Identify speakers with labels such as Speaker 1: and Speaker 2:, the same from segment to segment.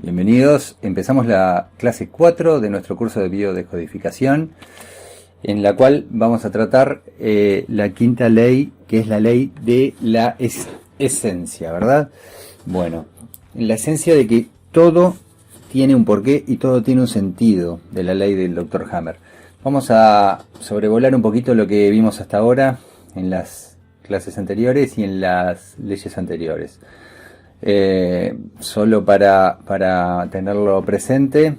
Speaker 1: Bienvenidos, empezamos la clase 4 de nuestro curso de biodescodificación, en la cual vamos a tratar la quinta ley, que es la ley de la esencia, ¿verdad? Bueno, la esencia de que todo tiene un porqué y todo tiene un sentido, de la ley del Dr. Hammer. Vamos a sobrevolar un poquito lo que vimos hasta ahora en las clases anteriores y en las leyes anteriores. Solo para tenerlo presente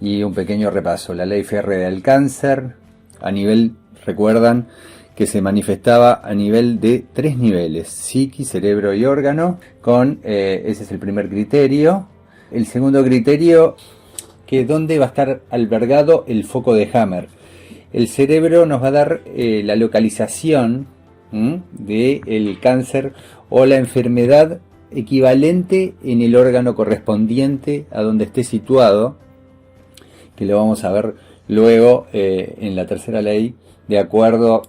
Speaker 1: y un pequeño repaso. La ley férrea del cáncer a nivel, recuerdan que se manifestaba a nivel de 3 niveles: psiqui, cerebro y órgano, ese es el primer criterio. El segundo criterio, que dónde va a estar albergado el foco de Hammer. El cerebro nos va a dar la localización del cáncer o la enfermedad equivalente en el órgano correspondiente a donde esté situado, que lo vamos a ver luego en la tercera ley, de acuerdo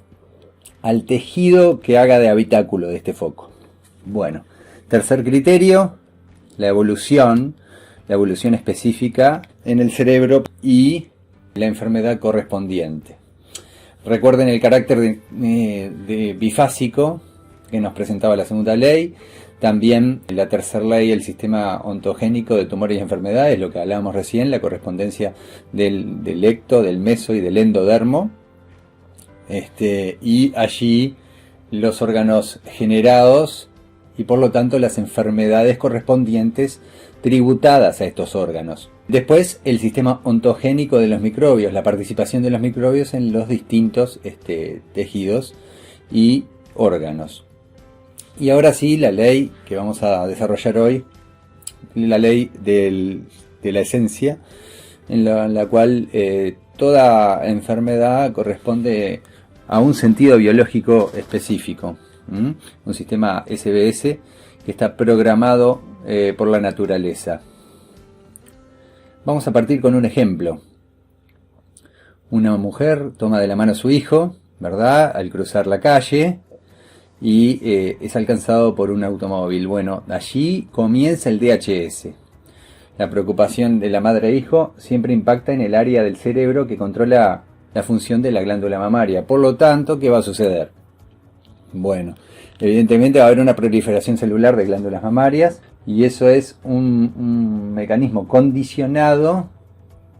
Speaker 1: al tejido que haga de habitáculo de este foco. Bueno, tercer criterio, la evolución específica en el cerebro y la enfermedad correspondiente. Recuerden el carácter de bifásico que nos presentaba la segunda ley. También la tercera ley, el sistema ontogénico de tumores y enfermedades, lo que hablábamos recién, la correspondencia del ecto, del meso y del endodermo. Y allí los órganos generados y por lo tanto las enfermedades correspondientes tributadas a estos órganos. Después, el sistema ontogénico de los microbios, la participación de los microbios en los distintos tejidos y órganos. Y ahora sí, la ley que vamos a desarrollar hoy, la ley de la esencia, en la cual toda enfermedad corresponde a un sentido biológico específico. Un sistema SBS que está programado por la naturaleza. Vamos a partir con un ejemplo. Una mujer toma de la mano a su hijo, ¿verdad?, al cruzar la calle, y es alcanzado por un automóvil. Bueno, allí comienza el DHS. La preocupación de la madre e hijo siempre impacta en el área del cerebro que controla la función de la glándula mamaria. Por lo tanto, ¿qué va a suceder? Bueno, evidentemente va a haber una proliferación celular de glándulas mamarias, y eso es un mecanismo condicionado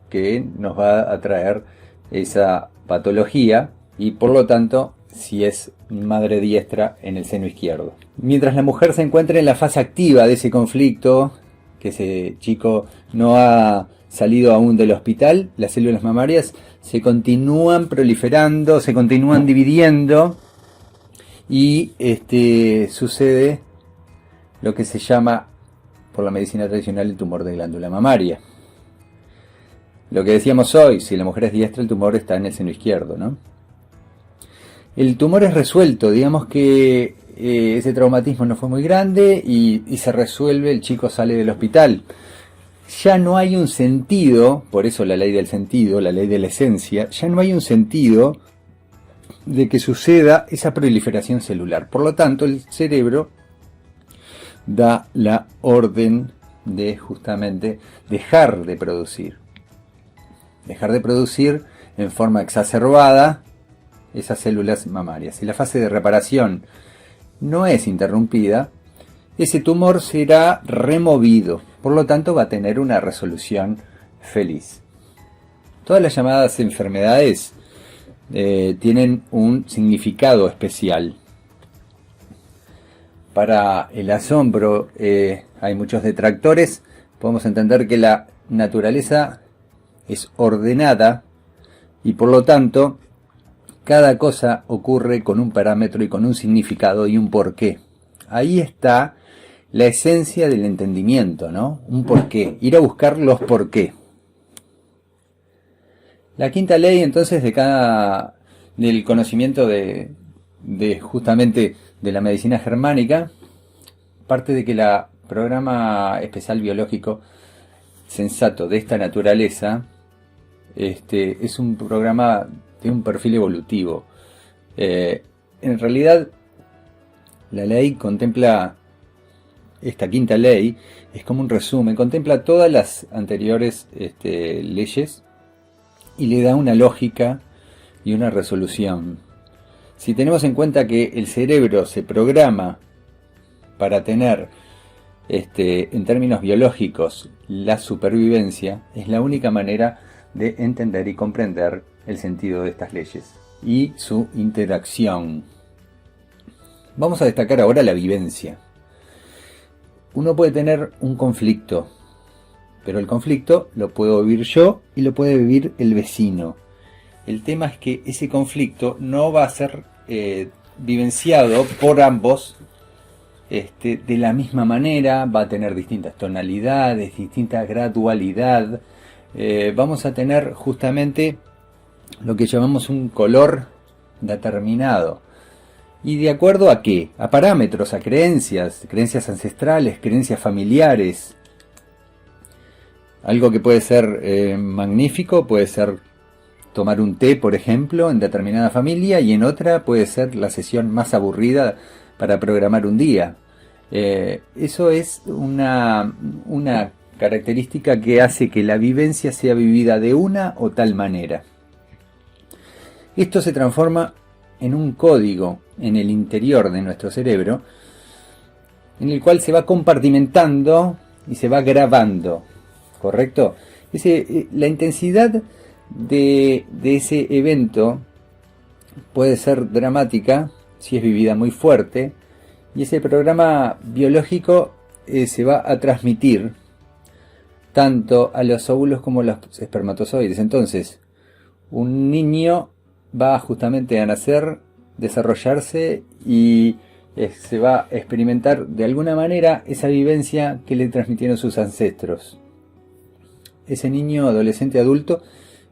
Speaker 1: que nos va a traer esa patología, y por lo tanto, si es madre diestra, en el seno izquierdo. Mientras la mujer se encuentra en la fase activa de ese conflicto, que ese chico no ha salido aún del hospital, las células mamarias se continúan proliferando, se continúan dividiendo, y sucede lo que se llama por la medicina tradicional el tumor de glándula mamaria. Lo que decíamos hoy, si la mujer es diestra, el tumor está en el seno izquierdo, ¿no? El tumor es resuelto, digamos que ese traumatismo no fue muy grande y se resuelve, el chico sale del hospital. Ya no hay un sentido, por eso la ley del sentido, la ley de la esencia, ya no hay un sentido de que suceda esa proliferación celular. Por lo tanto, el cerebro da la orden de justamente dejar de producir en forma exacerbada esas células mamarias. Si la fase de reparación no es interrumpida, ese tumor será removido, por lo tanto va a tener una resolución feliz. Todas las llamadas enfermedades tienen un significado especial. Para el asombro hay muchos detractores. Podemos entender que la naturaleza es ordenada y por lo tanto cada cosa ocurre con un parámetro y con un significado y un porqué. Ahí está la esencia del entendimiento, ¿no? Un porqué, ir a buscar los porqué. La quinta ley entonces del conocimiento de justamente de la medicina germánica parte de que el programa especial biológico sensato de esta naturaleza es un programa de un perfil evolutivo. En realidad la ley contempla esta quinta ley es como un resumen, contempla todas las anteriores leyes y le da una lógica y una resolución. Si tenemos en cuenta que el cerebro se programa para tener, en términos biológicos, la supervivencia, es la única manera de entender y comprender el sentido de estas leyes y su interacción. Vamos a destacar ahora la vivencia. Uno puede tener un conflicto, pero el conflicto lo puedo vivir yo y lo puede vivir el vecino. El tema es que ese conflicto no va a ser vivenciado por ambos de la misma manera, va a tener distintas tonalidades, distinta gradualidad. Vamos a tener justamente lo que llamamos un color determinado. ¿Y de acuerdo a qué? A parámetros, a creencias ancestrales, creencias familiares. Algo que puede ser magnífico, puede ser tomar un té, por ejemplo, en determinada familia, y en otra puede ser la sesión más aburrida para programar un día. Eso es una característica que hace que la vivencia sea vivida de una o tal manera. Esto se transforma en un código en el interior de nuestro cerebro, en el cual se va compartimentando y se va grabando, ¿correcto? La intensidad de ese evento puede ser dramática si es vivida muy fuerte, y ese programa biológico se va a transmitir tanto a los óvulos como a los espermatozoides. Entonces, un niño va justamente a nacer, desarrollarse y se va a experimentar de alguna manera esa vivencia que le transmitieron sus ancestros. Ese niño, adolescente, adulto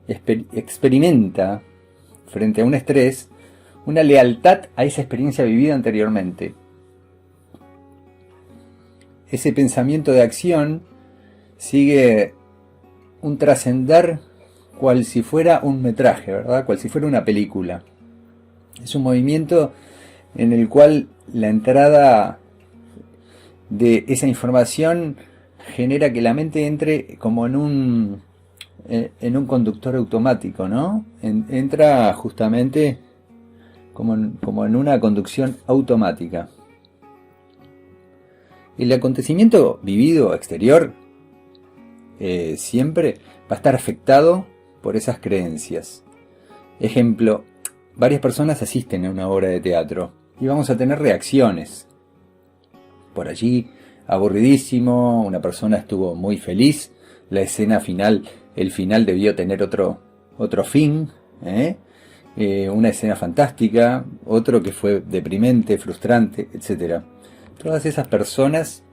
Speaker 1: experimenta frente a un estrés una lealtad a esa experiencia vivida anteriormente. Ese pensamiento de acción sigue un trascender cual si fuera un metraje, ¿verdad? Cual si fuera una película. Es un movimiento en el cual la entrada de esa información genera que la mente entre como en un conductor automático, ¿no? Entra justamente como en una conducción automática. El acontecimiento vivido exterior siempre va a estar afectado por esas creencias. Ejemplo, varias personas asisten a una obra de teatro y vamos a tener reacciones. Por allí, aburridísimo, una persona estuvo muy feliz, la escena final, el final debió tener otro fin, una escena fantástica, otro que fue deprimente, frustrante, etc. Todas esas personas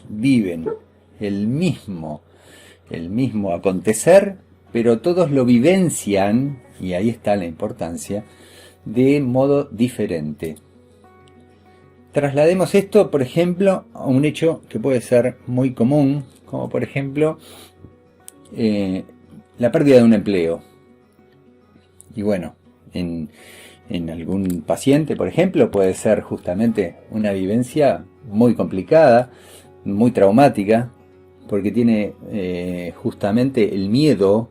Speaker 1: viven el mismo acontecer, pero todos lo vivencian, y ahí está la importancia, de modo diferente. Traslademos esto, por ejemplo, a un hecho que puede ser muy común, como por ejemplo la pérdida de un empleo. Y bueno, en algún paciente, por ejemplo, puede ser justamente una vivencia muy complicada, muy traumática, porque tiene justamente el miedo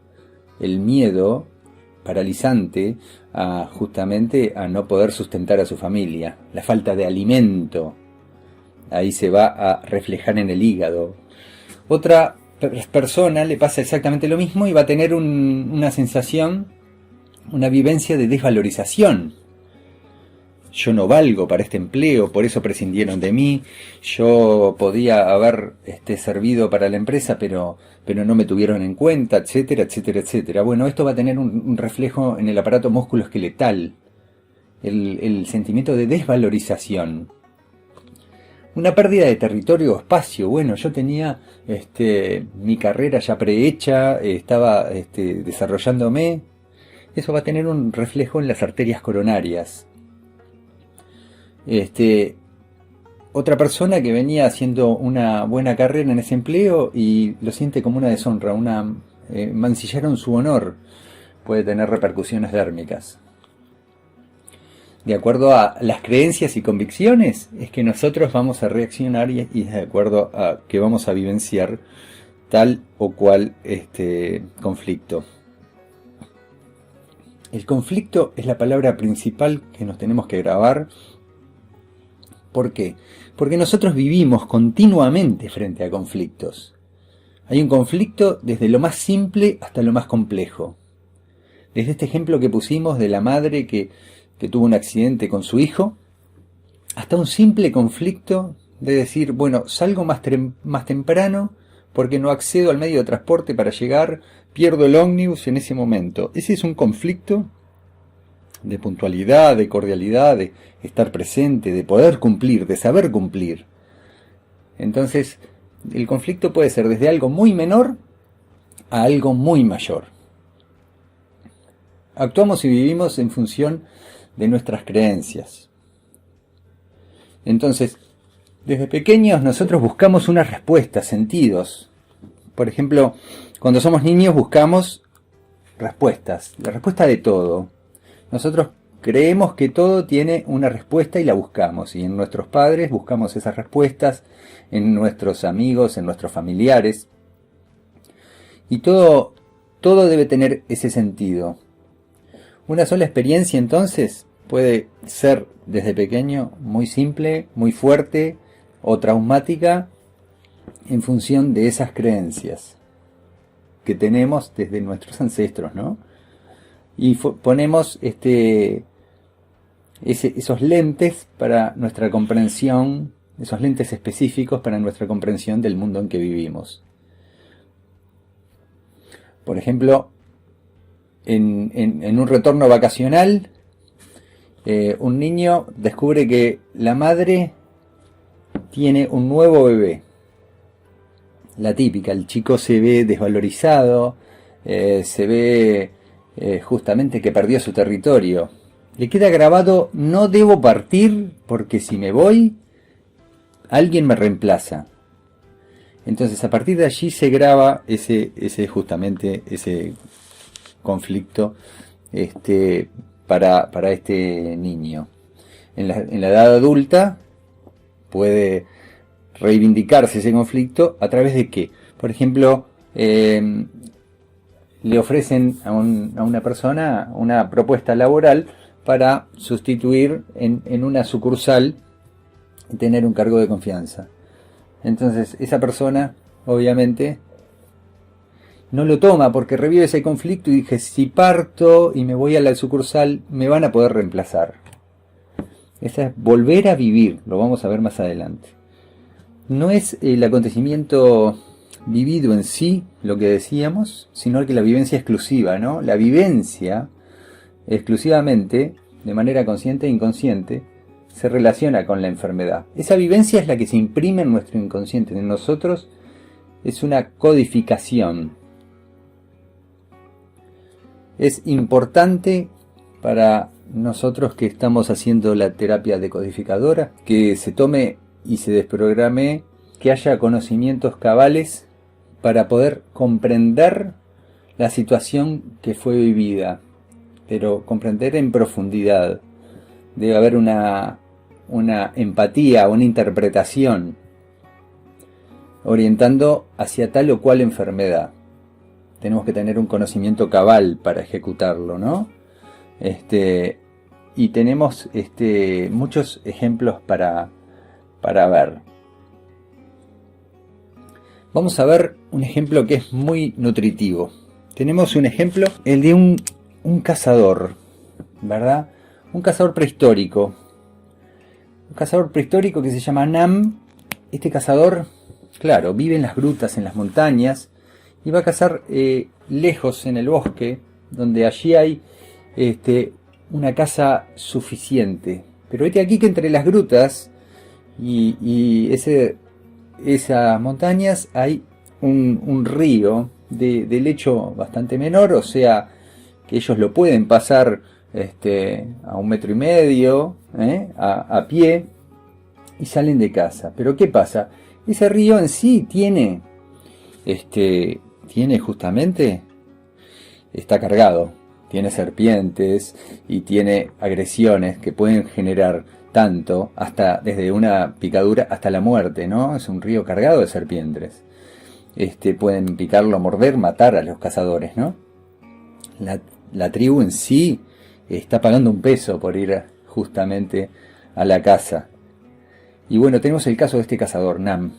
Speaker 1: paralizante justamente a no poder sustentar a su familia, la falta de alimento, ahí se va a reflejar en el hígado. Otra persona le pasa exactamente lo mismo y va a tener una sensación, una vivencia de desvalorización. Yo no valgo para este empleo, por eso prescindieron de mí. Yo podía haber servido para la empresa, pero no me tuvieron en cuenta, etcétera, etcétera, etcétera. Bueno, esto va a tener un reflejo en el aparato músculo-esqueletal, el sentimiento de desvalorización. Una pérdida de territorio o espacio. Bueno, yo tenía mi carrera ya prehecha, estaba desarrollándome. Eso va a tener un reflejo en las arterias coronarias. Otra persona que venía haciendo una buena carrera en ese empleo y lo siente como una deshonra, mancillaron su honor, puede tener repercusiones dérmicas. de acuerdo a las creencias y convicciones, es que nosotros vamos a reaccionar y es de acuerdo a que vamos a vivenciar tal o cual conflicto. El conflicto es la palabra principal que nos tenemos que grabar. ¿Por qué? Porque nosotros vivimos continuamente frente a conflictos. Hay un conflicto desde lo más simple hasta lo más complejo. Desde este ejemplo que pusimos de la madre que tuvo un accidente con su hijo, hasta un simple conflicto de decir, bueno, salgo más temprano porque no accedo al medio de transporte para llegar, pierdo el ómnibus en ese momento. Ese es un conflicto de puntualidad, de cordialidad, de estar presente, de poder cumplir, de saber cumplir. Entonces, el conflicto puede ser desde algo muy menor a algo muy mayor. Actuamos y vivimos en función de nuestras creencias. Entonces, desde pequeños nosotros buscamos unas respuestas, sentidos. Por ejemplo, cuando somos niños buscamos respuestas, la respuesta de todo. Nosotros creemos que todo tiene una respuesta y la buscamos. Y en nuestros padres buscamos esas respuestas, en nuestros amigos, en nuestros familiares. Y todo debe tener ese sentido. Una sola experiencia entonces puede ser desde pequeño muy simple, muy fuerte o traumática en función de esas creencias que tenemos desde nuestros ancestros, ¿no? Y ponemos esos lentes para nuestra comprensión, esos lentes específicos para nuestra comprensión del mundo en que vivimos. Por ejemplo, en un retorno vacacional, un niño descubre que la madre tiene un nuevo bebé. La típica, el chico se ve desvalorizado, se ve justamente que perdió su territorio. Le queda grabado, no debo partir porque si me voy, alguien me reemplaza. Entonces a partir de allí se graba ese conflicto para este niño. En la edad adulta puede reivindicarse ese conflicto a través de qué. Por ejemplo, le ofrecen a una persona una propuesta laboral para sustituir en una sucursal y tener un cargo de confianza. Entonces esa persona obviamente no lo toma porque revive ese conflicto y dice, si parto y me voy a la sucursal me van a poder reemplazar. Esa es volver a vivir, lo vamos a ver más adelante. No es el acontecimiento vivido en sí, lo que decíamos, sino que la vivencia exclusiva, ¿no? La vivencia exclusivamente, de manera consciente e inconsciente, se relaciona con la enfermedad. Esa vivencia es la que se imprime en nuestro inconsciente, en nosotros es una codificación. Es importante para nosotros que estamos haciendo la terapia decodificadora, que se tome y se desprograme, que haya conocimientos cabales para poder comprender la situación que fue vivida, pero comprender en profundidad. Debe haber una empatía, una interpretación, orientando hacia tal o cual enfermedad. Tenemos que tener un conocimiento cabal para ejecutarlo, ¿no? Y tenemos muchos ejemplos para ver. Vamos a ver un ejemplo que es muy nutritivo. Tenemos un ejemplo, el de un cazador, ¿verdad? Un cazador prehistórico. Un cazador prehistórico que se llama Nam. Este cazador, claro, vive en las grutas, en las montañas, y va a cazar lejos en el bosque, donde allí hay una caza suficiente. Pero vete aquí que entre las grutas y esas montañas hay un río de lecho bastante menor, o sea que ellos lo pueden pasar a 1,5 metros a pie y salen de caza. Pero ¿qué pasa? Ese río en sí tiene justamente, está cargado, tiene serpientes y tiene agresiones que pueden generar tanto, hasta desde una picadura hasta la muerte, ¿no? Es un río cargado de serpientes. Pueden picarlo, morder, matar a los cazadores, ¿no? La tribu en sí está pagando un peso por ir justamente a la caza. Y bueno, tenemos el caso de este cazador, Nam.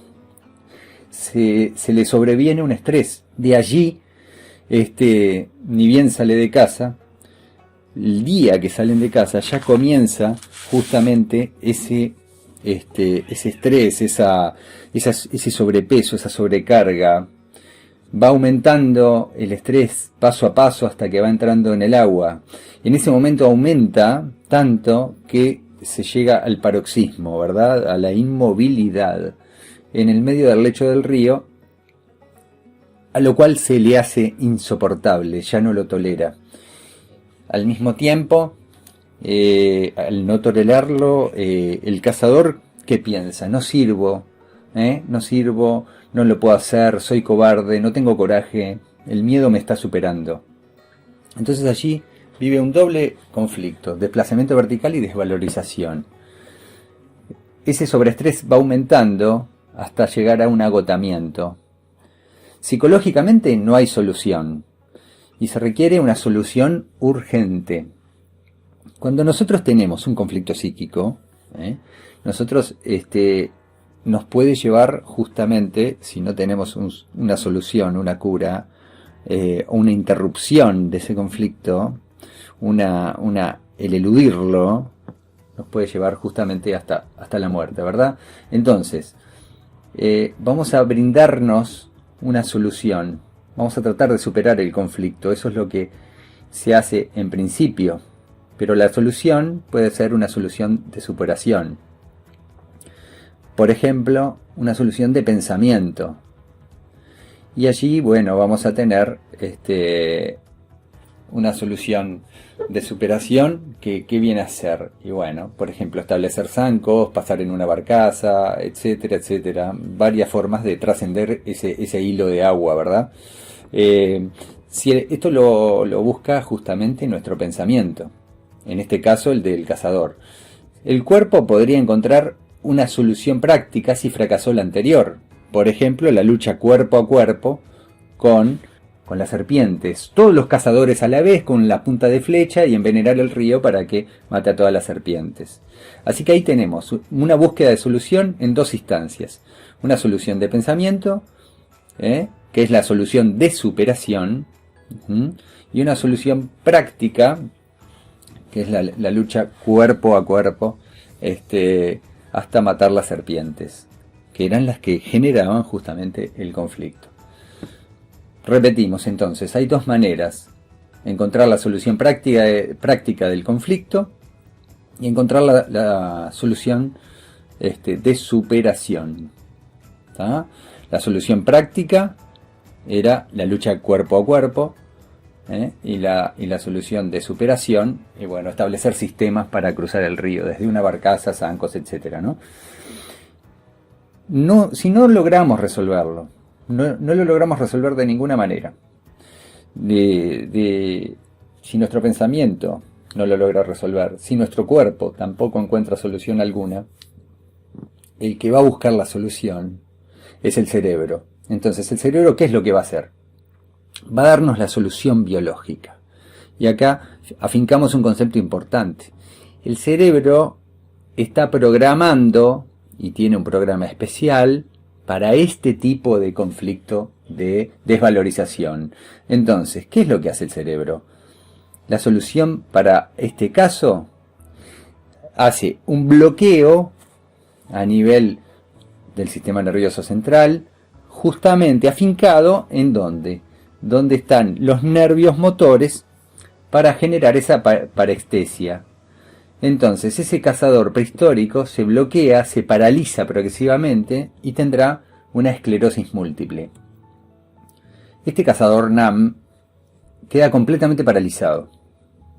Speaker 1: Se le sobreviene un estrés. De allí, ni bien sale de casa, el día que salen de casa ya comienza justamente ese estrés, ese sobrepeso, esa sobrecarga. Va aumentando el estrés paso a paso hasta que va entrando en el agua. En ese momento aumenta tanto que se llega al paroxismo, ¿verdad? A la inmovilidad en el medio del lecho del río, a lo cual se le hace insoportable, ya no lo tolera. Al mismo tiempo, al no tolerarlo, el cazador, ¿qué piensa? No sirvo, no lo puedo hacer, soy cobarde, no tengo coraje, el miedo me está superando. Entonces allí vive un doble conflicto, desplazamiento vertical y desvalorización. Ese sobreestrés va aumentando hasta llegar a un agotamiento. Psicológicamente no hay solución y se requiere una solución urgente. Cuando nosotros tenemos un conflicto psíquico, nosotros nos puede llevar justamente, si no tenemos una solución, una cura, una interrupción de ese conflicto, el eludirlo, nos puede llevar justamente hasta la muerte, ¿verdad? Entonces, vamos a brindarnos una solución, vamos a tratar de superar el conflicto, eso es lo que se hace en principio, pero la solución puede ser una solución de superación. Por ejemplo, una solución de pensamiento. Y allí, bueno, vamos a tener una solución de superación que viene a ser. Y bueno, por ejemplo, establecer zancos, pasar en una barcaza, etcétera, etcétera. Varias formas de trascender ese hilo de agua, ¿verdad? Si esto lo busca justamente nuestro pensamiento. En este caso, el del cazador. El cuerpo podría encontrar una solución práctica si fracasó la anterior. Por ejemplo, la lucha cuerpo a cuerpo con las serpientes. Todos los cazadores a la vez con la punta de flecha y envenenar el río para que mate a todas las serpientes. Así que ahí tenemos una búsqueda de solución en dos instancias. Una solución de pensamiento, que es la solución de superación, y una solución práctica, que es la lucha cuerpo a cuerpo, hasta matar las serpientes, que eran las que generaban justamente el conflicto. Repetimos entonces, hay dos maneras: encontrar la solución práctica del conflicto y encontrar la solución de superación. ¿Tá? La solución práctica era la lucha cuerpo a cuerpo, y la solución de superación, y bueno, establecer sistemas para cruzar el río, desde una barcaza, zancos, etc., ¿no? Si no logramos resolverlo, no lo logramos resolver de ninguna manera. Si nuestro pensamiento no lo logra resolver, si nuestro cuerpo tampoco encuentra solución alguna, el que va a buscar la solución es el cerebro. Entonces, ¿el cerebro qué es lo que va a hacer? Va a darnos la solución biológica. Y acá afincamos un concepto importante. El cerebro está programando, y tiene un programa especial, para este tipo de conflicto de desvalorización. Entonces, ¿qué es lo que hace el cerebro? La solución para este caso hace un bloqueo a nivel del sistema nervioso central, justamente afincado en ¿dónde? Donde están los nervios motores para generar esa parestesia. Entonces ese cazador prehistórico se bloquea, se paraliza progresivamente y tendrá una esclerosis múltiple. Este cazador Nam queda completamente paralizado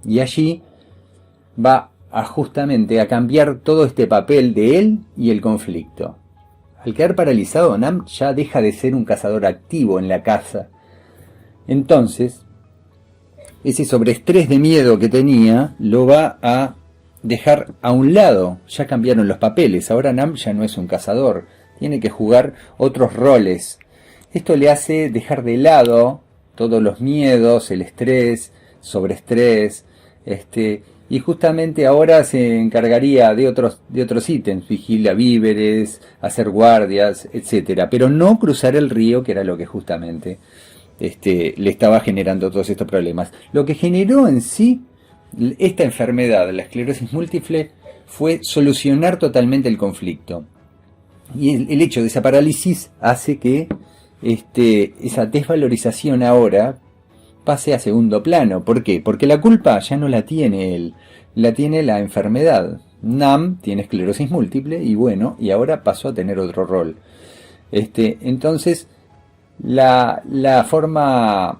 Speaker 1: y allí va justamente a cambiar todo este papel de él y el conflicto. Al quedar paralizado, Nam ya deja de ser un cazador activo en la caza. Entonces, ese sobreestrés de miedo que tenía lo va a dejar a un lado. Ya cambiaron los papeles, ahora Nam ya no es un cazador, tiene que jugar otros roles. Esto le hace dejar de lado todos los miedos, el estrés, sobreestrés, y justamente ahora se encargaría de otros ítems, vigila víveres, hacer guardias, etcétera, pero no cruzar el río, que era lo que justamente le estaba generando todos estos problemas. Lo que generó en sí esta enfermedad, la esclerosis múltiple, fue solucionar totalmente el conflicto. Y el hecho de esa parálisis hace que esa desvalorización ahora pase a segundo plano. ¿Por qué? Porque la culpa ya no la tiene él, la tiene la enfermedad. Nam tiene esclerosis múltiple y bueno, y ahora pasó a tener otro rol. Entonces, la forma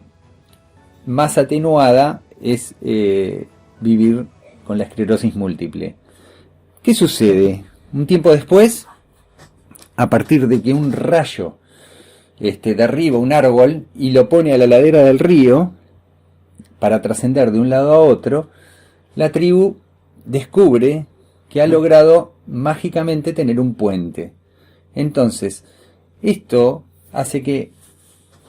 Speaker 1: más atenuada es vivir con la esclerosis múltiple. ¿Qué sucede? Un tiempo después, a partir de que un rayo derriba un árbol y lo pone a la ladera del río para trascender de un lado a otro, la tribu descubre que ha logrado mágicamente tener un puente. Entonces, esto hace que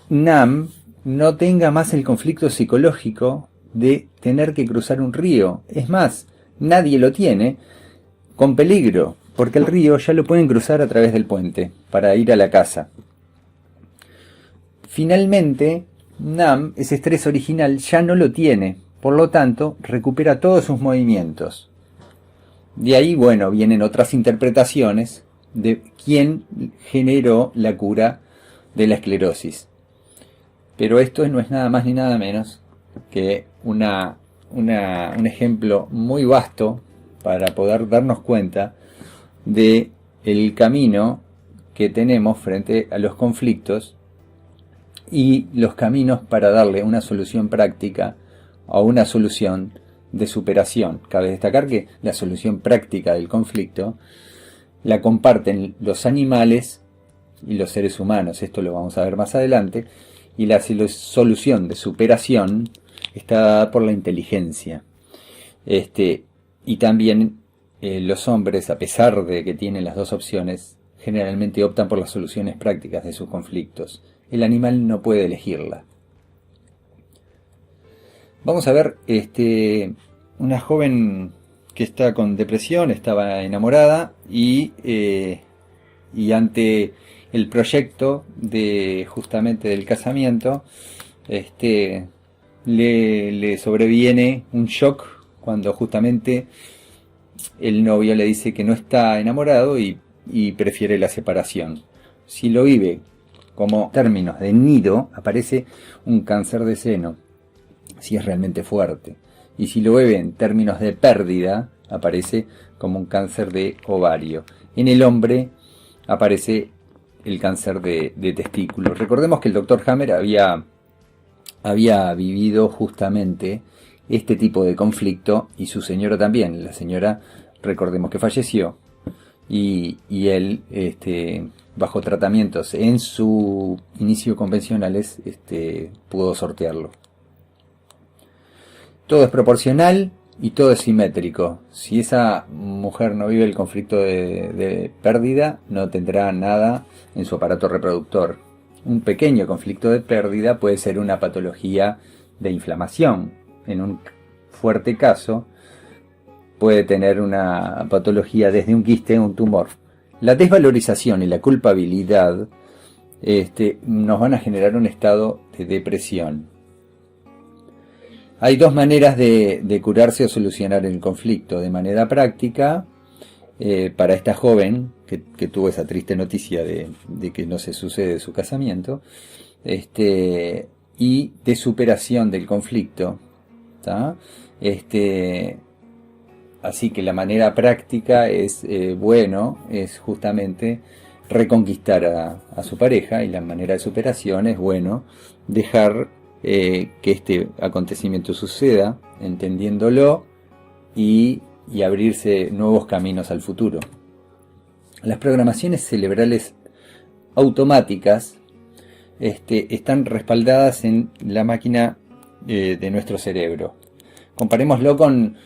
Speaker 1: Nam no tenga más el conflicto psicológico de tener que cruzar un río. Es más, nadie lo tiene con peligro, porque el río ya lo pueden cruzar a través del puente para ir a la casa. Finalmente, Nam, ese estrés original, ya no lo tiene, por lo tanto, recupera todos sus movimientos. De ahí, bueno, vienen otras interpretaciones de quién generó la cura de la esclerosis. Pero esto no es nada más ni nada menos que un ejemplo muy vasto para poder darnos cuenta de el camino que tenemos frente a los conflictos y los caminos para darle una solución práctica a una solución de superación. Cabe destacar que la solución práctica del conflicto la comparten los animales y los seres humanos. Esto lo vamos a ver más adelante. Y la solución de superación está dada por la inteligencia. Y también los hombres, a pesar de que tienen las dos opciones, generalmente optan por las soluciones prácticas de sus conflictos. El animal no puede elegirla. Vamos a ver una joven que está con depresión, estaba enamorada y ante el proyecto de justamente del casamiento, le sobreviene un shock cuando justamente el novio le dice que no está enamorado y prefiere la separación. Si lo vive como términos de nido, aparece un cáncer de seno, si es realmente fuerte. Y si lo ve en términos de pérdida, aparece como un cáncer de ovario. En el hombre aparece el cáncer de testículo. Recordemos que el Dr. Hammer había vivido justamente este tipo de conflicto y su señora también. La señora, recordemos que falleció y él, bajo tratamientos en su inicio convencionales, pudo sortearlo. Todo es proporcional y todo es simétrico. Si esa mujer no vive el conflicto de pérdida, no tendrá nada en su aparato reproductor. Un pequeño conflicto de pérdida puede ser una patología de inflamación. En un fuerte caso, puede tener una patología desde un quiste a un tumor. La desvalorización y la culpabilidad nos van a generar un estado de depresión. Hay dos maneras de curarse o solucionar el conflicto. De manera práctica, para esta joven que tuvo esa triste noticia de que no se sucede su casamiento, y de superación del conflicto, ¿tá? Así que la manera práctica es justamente reconquistar a su pareja, y la manera de superación es dejar que este acontecimiento suceda, entendiéndolo y abrirse nuevos caminos al futuro. Las programaciones cerebrales automáticas están respaldadas en la máquina de nuestro cerebro. Comparémoslo con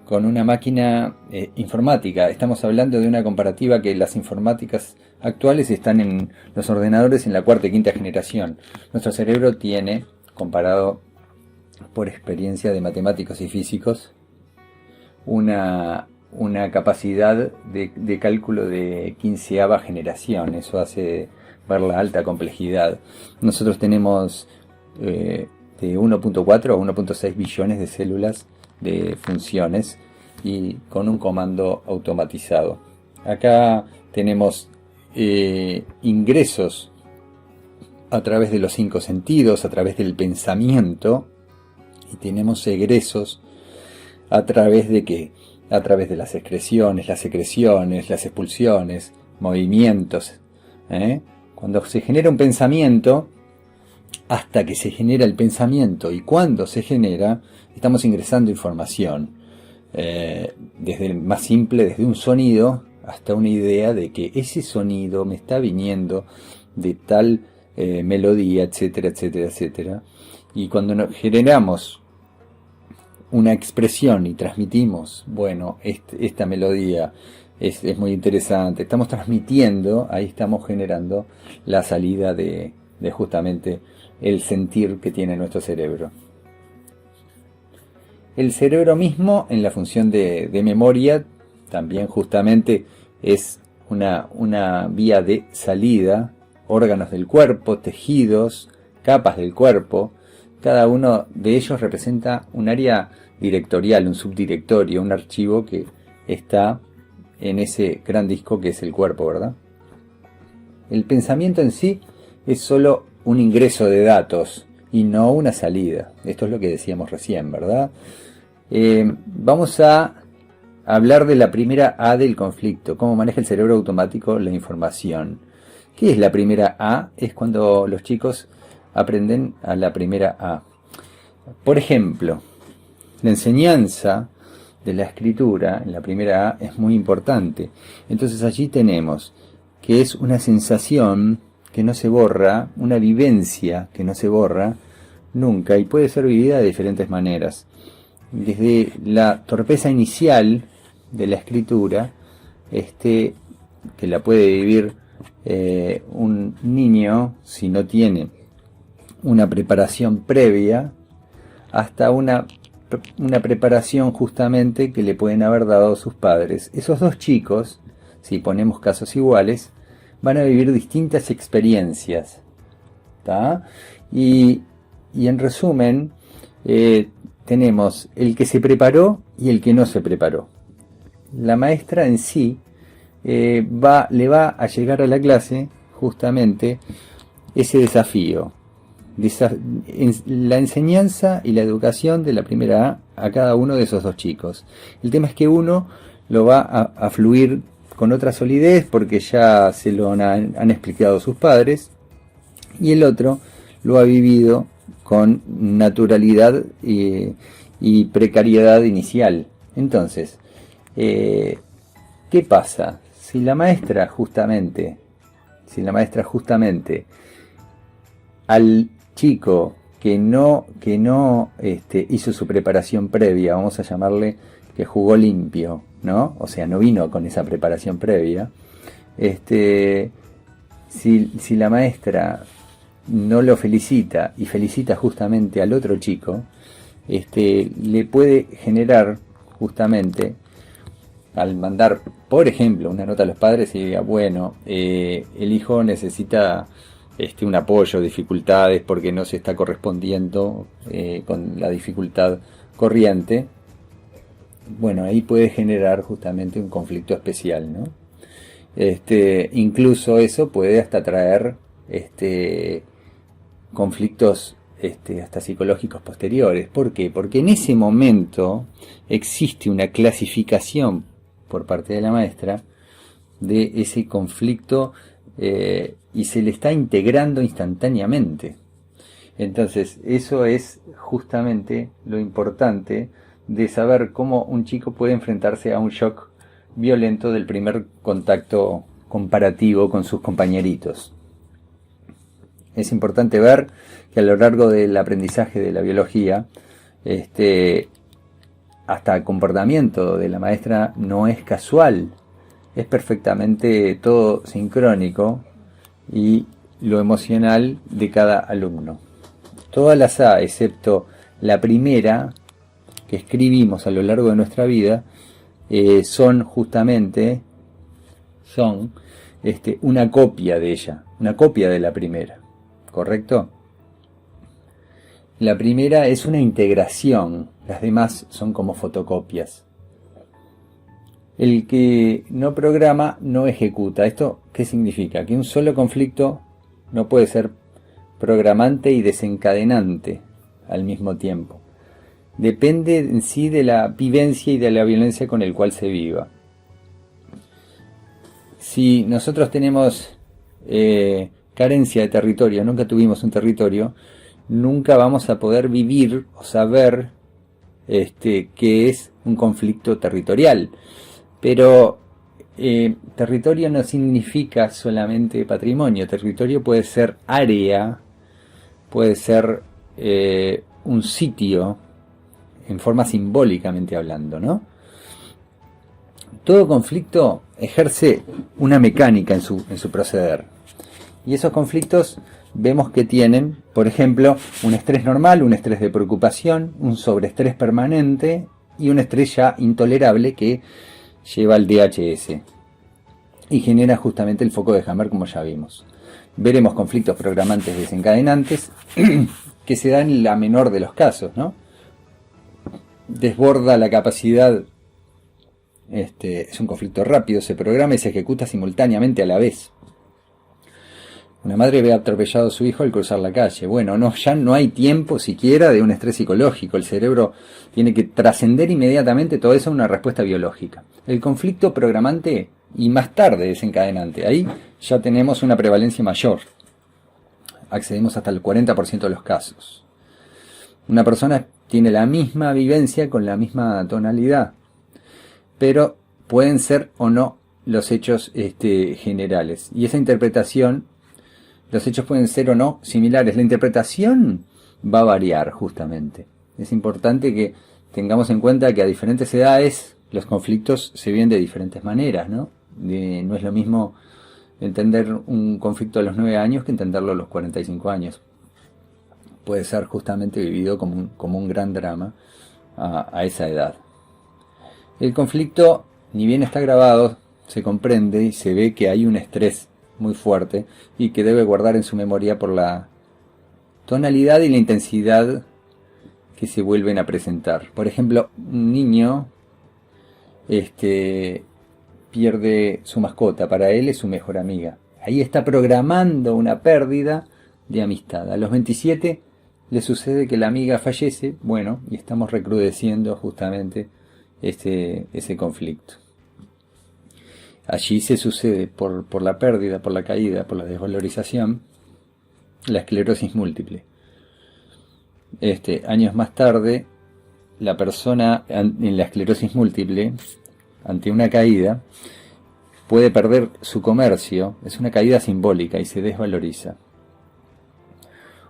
Speaker 1: una máquina informática. Estamos hablando de una comparativa que las informáticas actuales están en los ordenadores en la cuarta y quinta generación. Nuestro cerebro tiene, comparado por experiencia de matemáticos y físicos, una capacidad de cálculo de 15ª generación. Eso hace ver la alta complejidad. Nosotros tenemos de 1.4 a 1.6 billones de células de funciones y con un comando automatizado. Acá tenemos ingresos a través de los 5 sentidos, a través del pensamiento, y tenemos egresos a través de ¿qué? A través de las excreciones, las secreciones, las expulsiones, movimientos. Cuando se genera un pensamiento, hasta que se genera el pensamiento y cuando se genera, estamos ingresando información. Desde el más simple, desde un sonido, hasta una idea de que ese sonido me está viniendo de tal melodía, etcétera, etcétera, etcétera. Y cuando generamos una expresión y transmitimos, bueno, esta melodía es muy interesante, estamos transmitiendo, ahí estamos generando la salida de justamente el sentir que tiene nuestro cerebro. El cerebro mismo, en la función de memoria, también justamente es una vía de salida, órganos del cuerpo, tejidos, capas del cuerpo. Cada uno de ellos representa un área directorial, un subdirectorio, un archivo que está en ese gran disco que es el cuerpo, ¿verdad? El pensamiento en sí es solo un ingreso de datos y no una salida. Esto es lo que decíamos recién, ¿verdad? Vamos a hablar de la primera A del conflicto, cómo maneja el cerebro automático la información. ¿Qué es la primera A? Es cuando los chicos aprenden a la primera A. Por ejemplo, la enseñanza de la escritura en la primera A es muy importante. Entonces allí tenemos que es una sensación que no se borra, una vivencia que no se borra nunca y puede ser vivida de diferentes maneras. Desde la torpeza inicial de la escritura, que la puede vivir un niño si no tiene una preparación previa, hasta una preparación justamente que le pueden haber dado sus padres. Esos dos chicos, si ponemos casos iguales, van a vivir distintas experiencias, ¿tá? Y en resumen, tenemos el que se preparó y el que no se preparó. La maestra en sí le va a llegar a la clase justamente ese desafío. La enseñanza y la educación de la primera A cada uno de esos dos chicos. El tema es que uno lo va a fluir con otra solidez porque ya se lo han explicado sus padres, y el otro lo ha vivido con naturalidad y precariedad inicial. Entonces, ¿qué pasa? Si la maestra justamente al chico que no hizo su preparación previa, vamos a llamarle que jugó limpio, ¿no? O sea, no vino con esa preparación previa. Si la maestra no lo felicita y felicita justamente al otro chico, le puede generar justamente, al mandar, por ejemplo, una nota a los padres y diga, bueno, el hijo necesita un apoyo, dificultades, porque no se está correspondiendo con la dificultad corriente. Bueno, ahí puede generar justamente un conflicto especial, ¿no? Incluso eso puede hasta traer conflictos hasta psicológicos posteriores. ¿Por qué? Porque en ese momento existe una clasificación por parte de la maestra de ese conflicto y se le está integrando instantáneamente. Entonces, eso es justamente lo importante de saber cómo un chico puede enfrentarse a un shock violento del primer contacto comparativo con sus compañeritos. Es importante ver que a lo largo del aprendizaje de la biología, hasta el comportamiento de la maestra no es casual, es perfectamente todo sincrónico, y lo emocional de cada alumno. Todas las A, excepto la primera que escribimos a lo largo de nuestra vida, son justamente una copia de ella, una copia de la primera, ¿correcto? La primera es una integración, las demás son como fotocopias. El que no programa no ejecuta. ¿Esto qué significa? Que un solo conflicto no puede ser programante y desencadenante al mismo tiempo. Depende en sí de la vivencia y de la violencia con el cual se viva. Si nosotros tenemos carencia de territorio, nunca tuvimos un territorio, nunca vamos a poder vivir o saber qué es un conflicto territorial. Pero territorio no significa solamente patrimonio. Territorio puede ser área, puede ser un sitio, en forma simbólicamente hablando, ¿no? Todo conflicto ejerce una mecánica en su proceder. Y esos conflictos vemos que tienen, por ejemplo, un estrés normal, un estrés de preocupación, un sobreestrés permanente y un estrés ya intolerable que lleva al DHS y genera justamente el foco de Hammer, como ya vimos. Veremos conflictos programantes desencadenantes que se dan en la menor de los casos, ¿no? Desborda la capacidad, es un conflicto rápido, se programa y se ejecuta simultáneamente a la vez. Una madre ve atropellado a su hijo al cruzar la calle. Bueno, ya no hay tiempo siquiera de un estrés psicológico. El cerebro tiene que trascender inmediatamente todo eso a una respuesta biológica. El conflicto programante y más tarde desencadenante. Ahí ya tenemos una prevalencia mayor. Accedemos hasta el 40% de los casos. Una persona tiene la misma vivencia con la misma tonalidad, pero pueden ser o no los hechos generales. Y esa interpretación, los hechos pueden ser o no similares. La interpretación va a variar justamente. Es importante que tengamos en cuenta que a diferentes edades los conflictos se viven de diferentes maneras, ¿no? No es lo mismo entender un conflicto a los 9 años que entenderlo a los 45 años. Puede ser justamente vivido como un gran drama a esa edad. El conflicto, ni bien está grabado, se comprende y se ve que hay un estrés muy fuerte y que debe guardar en su memoria por la tonalidad y la intensidad que se vuelven a presentar. Por ejemplo, un niño pierde su mascota, para él es su mejor amiga. Ahí está programando una pérdida de amistad. A los 27 le sucede que la amiga fallece, bueno, y estamos recrudeciendo justamente ese conflicto. Allí se sucede por la pérdida, por la caída, por la desvalorización, la esclerosis múltiple. Años más tarde, la persona en la esclerosis múltiple, ante una caída, puede perder su comercio, es una caída simbólica y se desvaloriza.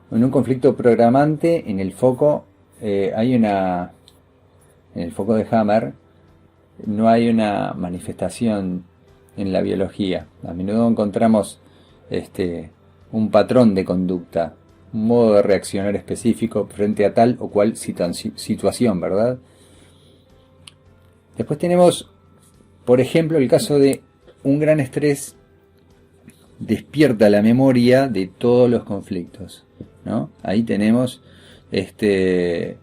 Speaker 1: En un conflicto programante, en el foco en el foco de Hammer, no hay una manifestación en la biología. A menudo encontramos un patrón de conducta, un modo de reaccionar específico frente a tal o cual situación, ¿verdad? Después tenemos, por ejemplo, el caso de un gran estrés despierta la memoria de todos los conflictos, ¿no? Ahí tenemos el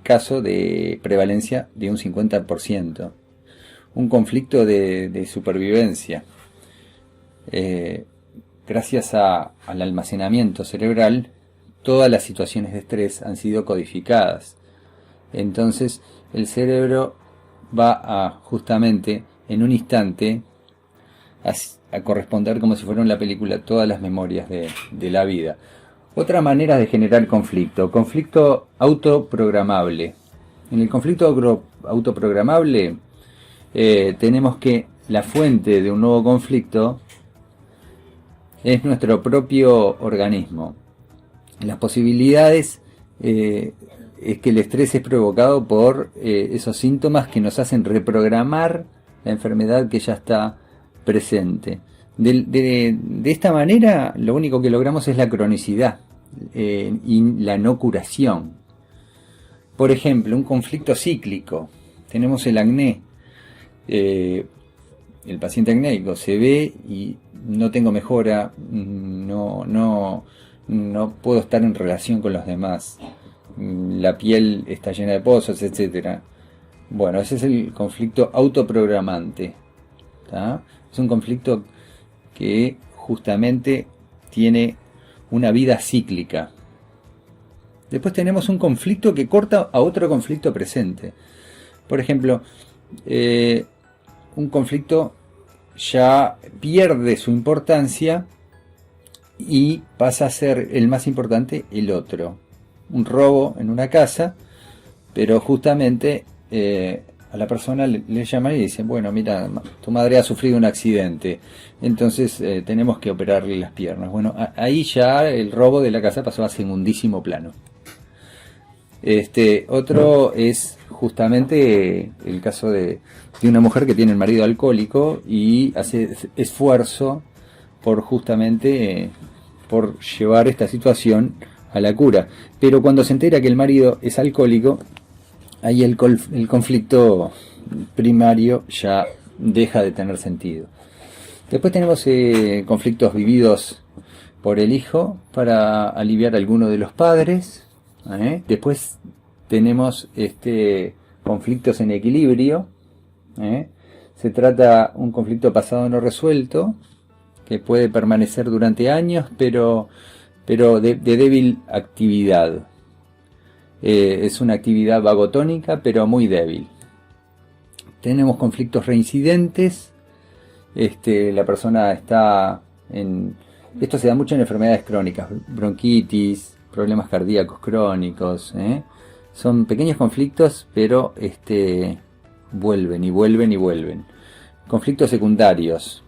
Speaker 1: caso de prevalencia de un 50%. Un conflicto de supervivencia. Gracias al almacenamiento cerebral, todas las situaciones de estrés han sido codificadas. Entonces, el cerebro va justamente en un instante a corresponder como si fuera en la película todas las memorias de la vida. Otra manera de generar conflicto autoprogramable. En el conflicto autoprogramable tenemos que la fuente de un nuevo conflicto es nuestro propio organismo. Las posibilidades es que el estrés es provocado por esos síntomas que nos hacen reprogramar la enfermedad que ya está presente. De esta manera, lo único que logramos es la cronicidad y la no curación. Por ejemplo, un conflicto cíclico. Tenemos el acné. El paciente acnéico se ve y no tengo mejora, no puedo estar en relación con los demás, la piel está llena de pozos, etc. Bueno, ese es el conflicto autoprogramante, ¿tá? Es un conflicto que justamente tiene una vida cíclica. Después tenemos un conflicto que corta a otro conflicto presente. Por ejemplo, un conflicto ya pierde su importancia y pasa a ser el más importante el otro. Un robo en una casa, pero justamente a la persona le llaman y dicen, bueno, mira, tu madre ha sufrido un accidente, entonces tenemos que operarle las piernas. Bueno, ahí ya el robo de la casa pasó a segundísimo plano. Otro es justamente el caso de una mujer que tiene el marido alcohólico y hace esfuerzo por justamente por llevar esta situación a la cura. Pero cuando se entera que el marido es alcohólico, ahí el conflicto primario ya deja de tener sentido. Después tenemos conflictos vividos por el hijo para aliviar a alguno de los padres. Después tenemos conflictos en equilibrio. Se trata de un conflicto pasado no resuelto que puede permanecer durante años, pero de débil actividad. Es una actividad vagotónica, pero muy débil. Tenemos conflictos reincidentes. La persona está en... Esto se da mucho en enfermedades crónicas, bronquitis, problemas cardíacos crónicos. Son pequeños conflictos, pero vuelven y vuelven y vuelven. Conflictos secundarios.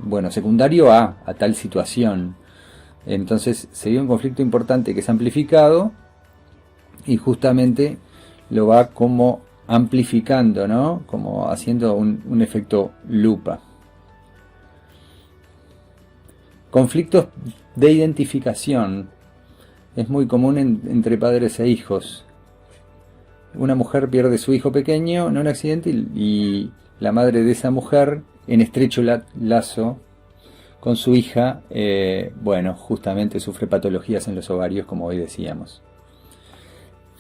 Speaker 1: Bueno, secundario a tal situación. Entonces se dio un conflicto importante que es amplificado y justamente lo va como amplificando, ¿no? Como haciendo un efecto lupa. Conflictos de identificación. Es muy común entre padres e hijos. Una mujer pierde su hijo pequeño en un accidente y la madre de esa mujer, en estrecho lazo con su hija, justamente sufre patologías en los ovarios, como hoy decíamos.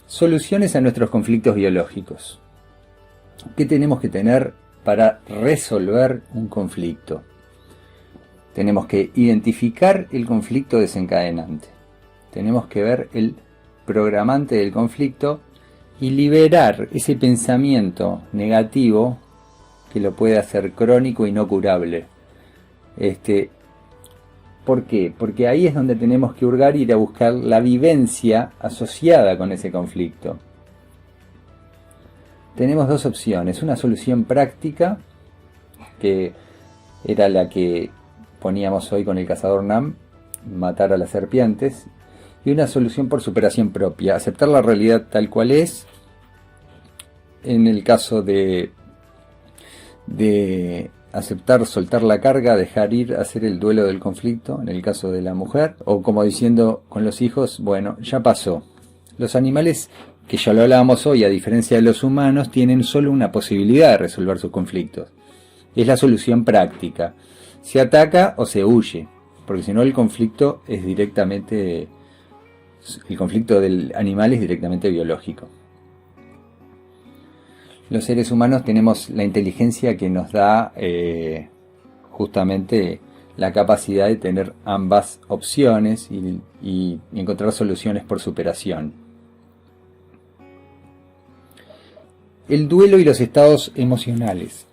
Speaker 1: Soluciones a nuestros conflictos biológicos. ¿Qué tenemos que tener para resolver un conflicto? Tenemos que identificar el conflicto desencadenante. Tenemos que ver el programante del conflicto y liberar ese pensamiento negativo que lo puede hacer crónico y no curable. ¿Por qué? Porque ahí es donde tenemos que hurgar y ir a buscar la vivencia asociada con ese conflicto. Tenemos dos opciones. Una solución práctica, que era la que poníamos hoy con el cazador Nam, matar a las serpientes. Y una solución por superación propia, aceptar la realidad tal cual es. En el caso de aceptar, soltar la carga, dejar ir, hacer el duelo del conflicto, en el caso de la mujer, o como diciendo con los hijos, bueno, ya pasó. Los animales, que ya lo hablábamos hoy, a diferencia de los humanos, tienen solo una posibilidad de resolver sus conflictos. Es la solución práctica. Se ataca o se huye, porque si no el conflicto es directamente... El conflicto del animal es directamente biológico. Los seres humanos tenemos la inteligencia que nos da justamente la capacidad de tener ambas opciones y encontrar soluciones por superación. El duelo y los estados emocionales.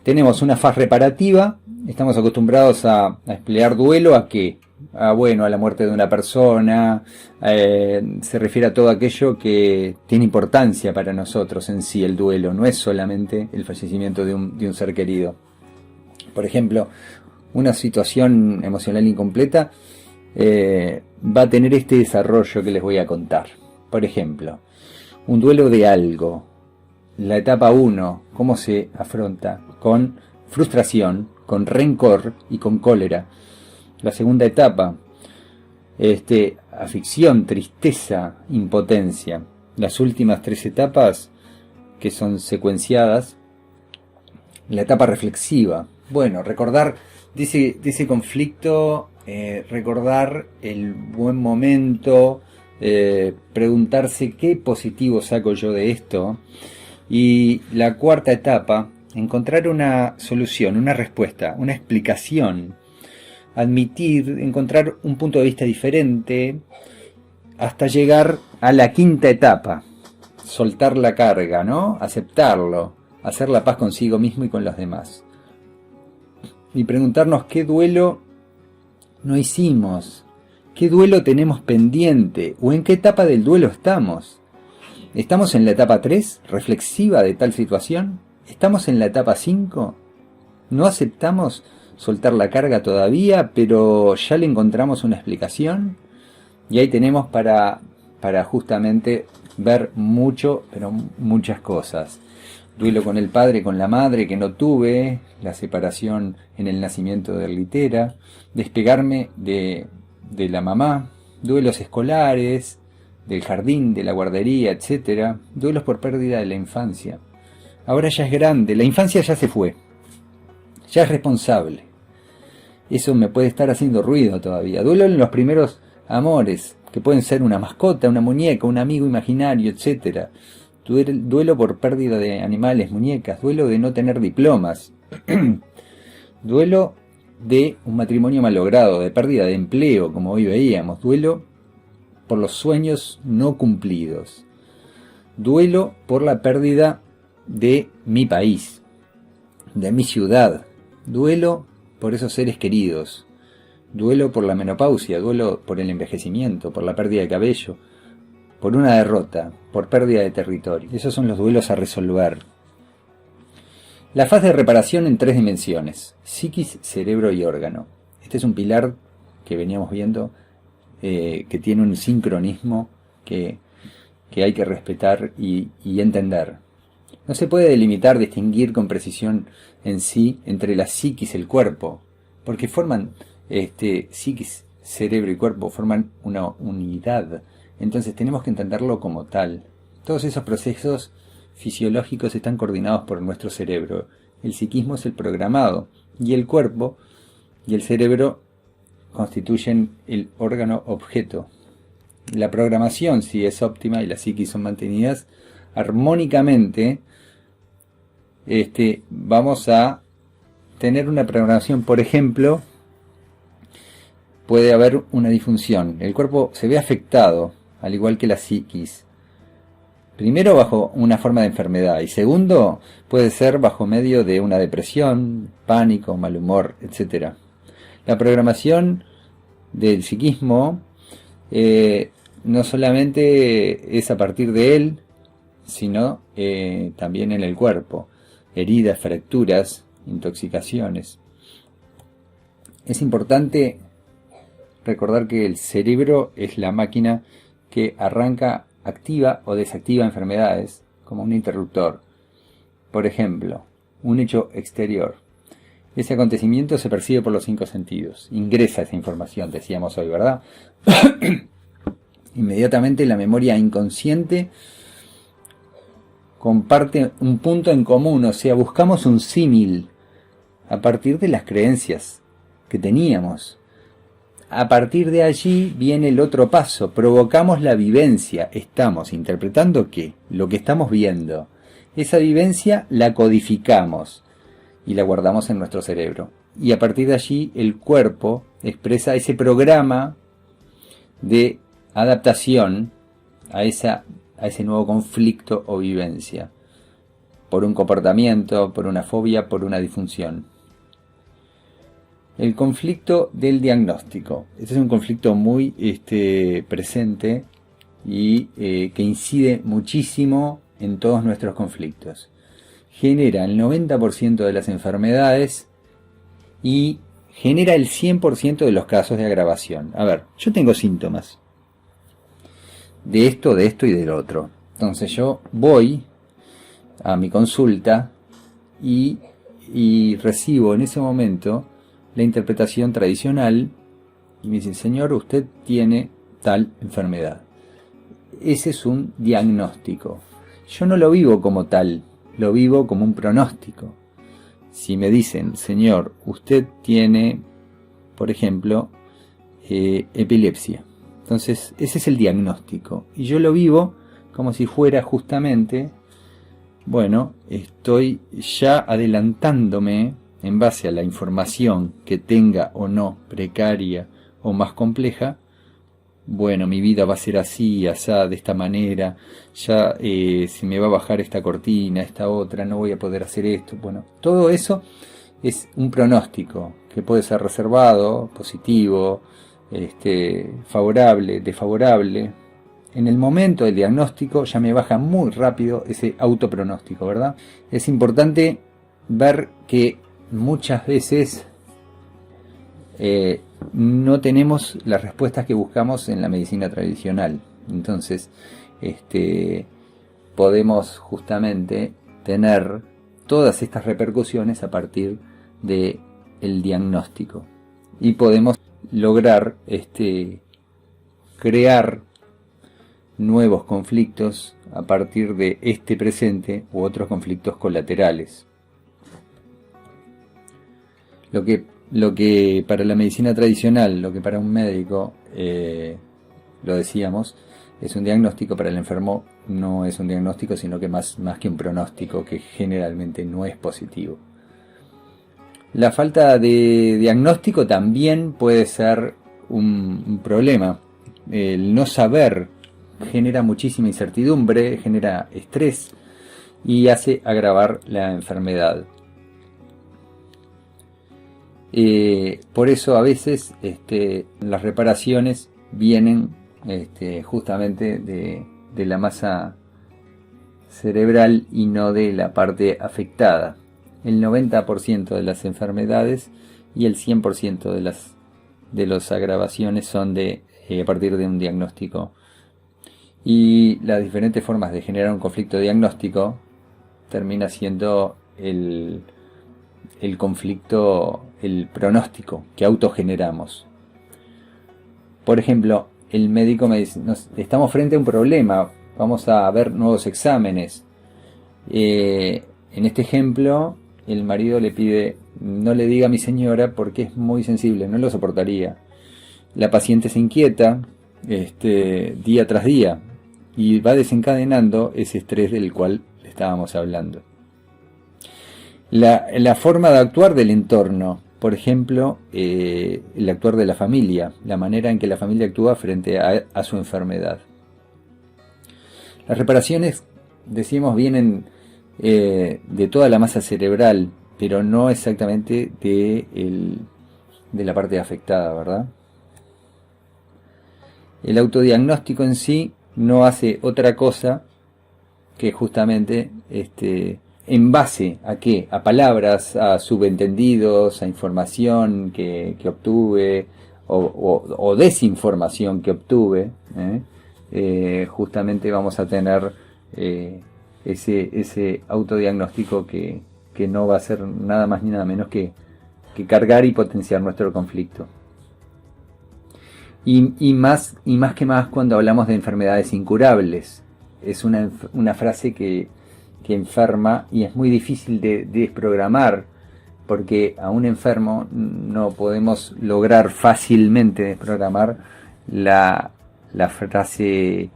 Speaker 1: Tenemos una faz reparativa. Estamos acostumbrados a emplear duelo a qué. A la muerte de una persona, se refiere a todo aquello que tiene importancia para nosotros en sí. El duelo no es solamente el fallecimiento de un ser querido. Por ejemplo, una situación emocional incompleta, va a tener este desarrollo que les voy a contar. Por ejemplo, un duelo de algo. La etapa 1, ¿cómo se afronta? Con frustración, con rencor y con cólera. La segunda etapa, aflicción, tristeza, impotencia. Las últimas 3 etapas, que son secuenciadas, la etapa reflexiva. Bueno, recordar de ese conflicto, recordar el buen momento, preguntarse qué positivo saco yo de esto. Y la 4ª etapa, encontrar una solución, una respuesta, una explicación, admitir, encontrar un punto de vista diferente, hasta llegar a la 5ª etapa, soltar la carga, ¿no? Aceptarlo, hacer la paz consigo mismo y con los demás. Y preguntarnos qué duelo no hicimos, qué duelo tenemos pendiente, o en qué etapa del duelo estamos. ¿Estamos en la etapa 3, reflexiva de tal situación? ¿Estamos en la etapa 5? ¿No aceptamos soltar la carga todavía, pero ya le encontramos una explicación? Y ahí tenemos para justamente ver mucho, pero muchas cosas. Duelo con el padre, con la madre que no tuve, la separación en el nacimiento de Litera, despegarme de la mamá, duelos escolares, del jardín, de la guardería, etc. Duelos por pérdida de la infancia. Ahora ya es grande, la infancia ya se fue, ya es responsable. Eso me puede estar haciendo ruido todavía. Duelo en los primeros amores, que pueden ser una mascota, una muñeca, un amigo imaginario, etc. Duelo por pérdida de animales, muñecas, duelo de no tener diplomas, duelo de un matrimonio malogrado, de pérdida de empleo, como hoy veíamos, duelo por los sueños no cumplidos, duelo por la pérdida de mi país, de mi ciudad, duelo por esos seres queridos, duelo por la menopausia, duelo por el envejecimiento, por la pérdida de cabello, por una derrota, por pérdida de territorio. Esos son los duelos a resolver. La fase de reparación en 3 dimensiones: psiquis, cerebro y órgano. Este es un pilar que veníamos viendo, que tiene un sincronismo que hay que respetar y entender. No se puede delimitar, distinguir con precisión en sí entre la psiquis y el cuerpo, porque forman, psiquis, cerebro y cuerpo forman una unidad. Entonces tenemos que entenderlo como tal. Todos esos procesos fisiológicos están coordinados por nuestro cerebro. El psiquismo es el programado, y el cuerpo y el cerebro constituyen el órgano objeto. La programación, si es óptima y las psiquis son mantenidas armónicamente, vamos a tener una programación. Por ejemplo, puede haber una disfunción. El cuerpo se ve afectado, al igual que la psiquis. Primero, bajo una forma de enfermedad, y segundo, puede ser bajo medio de una depresión, pánico, mal humor, etc. La programación del psiquismo no solamente es a partir de él, sino también en el cuerpo. Heridas, fracturas, intoxicaciones. Es importante recordar que el cerebro es la máquina que arranca, activa o desactiva enfermedades, como un interruptor. Por ejemplo, un hecho exterior. Ese acontecimiento se percibe por los 5 sentidos. Ingresa esa información, decíamos hoy, ¿verdad? Inmediatamente la memoria inconsciente comparte un punto en común, o sea, buscamos un símil a partir de las creencias que teníamos. A partir de allí viene el otro paso, provocamos la vivencia. Estamos interpretando ¿qué? Lo que estamos viendo. Esa vivencia la codificamos y la guardamos en nuestro cerebro. Y a partir de allí el cuerpo expresa ese programa de adaptación a ese nuevo conflicto o vivencia, por un comportamiento, por una fobia, por una disfunción. El conflicto del diagnóstico. Este es un conflicto muy presente y que incide muchísimo en todos nuestros conflictos. Genera el 90% de las enfermedades y genera el 100% de los casos de agravación. A ver, yo tengo síntomas de esto y del otro. Entonces yo voy a mi consulta y recibo en ese momento la interpretación tradicional y me dice, señor, usted tiene tal enfermedad. Ese es un diagnóstico. Yo no lo vivo como tal, lo vivo como un pronóstico. Si me dicen, señor, usted tiene, por ejemplo, epilepsia. Entonces, ese es el diagnóstico. Y yo lo vivo como si fuera justamente, bueno, estoy ya adelantándome en base a la información que tenga o no precaria o más compleja. Bueno, mi vida va a ser así, asá, de esta manera, ya se me va a bajar esta cortina, esta otra, no voy a poder hacer esto. Bueno, todo eso es un pronóstico que puede ser reservado, positivo, favorable, desfavorable. En el momento del diagnóstico ya me baja muy rápido ese autopronóstico, ¿verdad? Es importante ver que muchas veces no tenemos las respuestas que buscamos en la medicina tradicional. Entonces, podemos justamente tener todas estas repercusiones a partir del diagnóstico. Y podemos lograr crear nuevos conflictos a partir de este presente u otros conflictos colaterales. Lo que para la medicina tradicional, lo que para un médico, lo decíamos, es un diagnóstico, para el enfermo no es un diagnóstico, sino que más que un pronóstico, que generalmente no es positivo. La falta de diagnóstico también puede ser un problema. El no saber genera muchísima incertidumbre, genera estrés y hace agravar la enfermedad. Por eso a veces las reparaciones vienen justamente de la masa cerebral y no de la parte afectada. El 90% de las enfermedades y el 100% de las agravaciones son a partir de un diagnóstico. Y las diferentes formas de generar un conflicto diagnóstico termina siendo el conflicto, el pronóstico que autogeneramos. Por ejemplo, el médico me dice, estamos frente a un problema, vamos a ver nuevos exámenes. En este ejemplo, el marido le pide, no le diga a mi señora porque es muy sensible, no lo soportaría. La paciente se inquieta día tras día y va desencadenando ese estrés del cual le estábamos hablando. La forma de actuar del entorno, por ejemplo, el actuar de la familia, la manera en que la familia actúa frente a su enfermedad. Las reparaciones, decimos, vienen de toda la masa cerebral, pero no exactamente de la parte afectada, ¿verdad? El autodiagnóstico en sí no hace otra cosa que justamente en base a qué, a palabras, a subentendidos, a información que obtuve o desinformación que obtuve, justamente vamos a tener ese autodiagnóstico que no va a ser nada más ni nada menos que cargar y potenciar nuestro conflicto. Y más cuando hablamos de enfermedades incurables. Es una frase que enferma y es muy difícil de desprogramar, porque a un enfermo no podemos lograr fácilmente desprogramar la frase